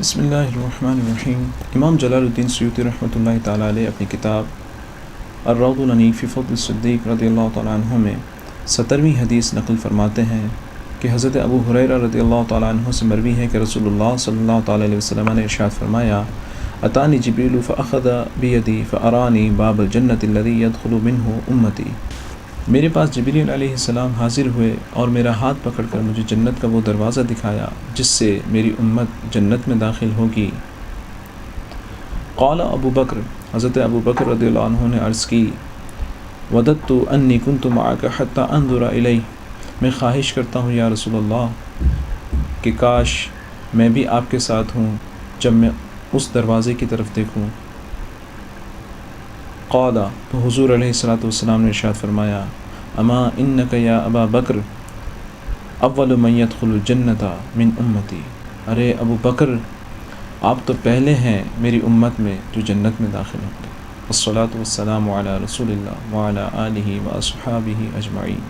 بسم اللہ الرحمن الرحیم۔ امام جلال الدین سیوطی رحمۃ اللہ تعالیٰ علیہ اپنی کتاب الروض الانیف فی فضل الصدیق رضی اللہ تعالیٰ عنہ میں 70ویں حدیث نقل فرماتے ہیں کہ حضرت ابو ہریرہ رضی اللہ تعالیٰ عنہ سے مروی ہے کہ رسول اللہ صلی اللہ تعالیٰ علیہ وسلم نے ارشاد فرمایا، اتانی جبریل فاخذ بیدی فارانی باب الجنۃ الذی يدخل منہ امتی۔ میرے پاس جبریل علیہ السلام حاضر ہوئے اور میرا ہاتھ پکڑ کر مجھے جنت کا وہ دروازہ دکھایا جس سے میری امت جنت میں داخل ہوگی۔ قال ابو بکر، حضرت ابو بکر رضی اللہ عنہ نے عرض کی، وددت انی کنت معک حتی انظر الیہ، میں خواہش کرتا ہوں یا رسول اللہ کہ کاش میں بھی آپ کے ساتھ ہوں جب میں اس دروازے کی طرف دیکھوں۔ قال، تو حضور علیہ الصلاۃ والسلام نے ارشاد فرمایا، اما انک یا ابا بکر اول من يدخل الجنۃ من امتی، ارے ابو بکر آپ تو پہلے ہیں میری امت میں جو جنت میں داخل ہوں گے۔ الصلاۃ والسلام علی رسول اللہ وعلی آلہ واصحابہ اجمعین۔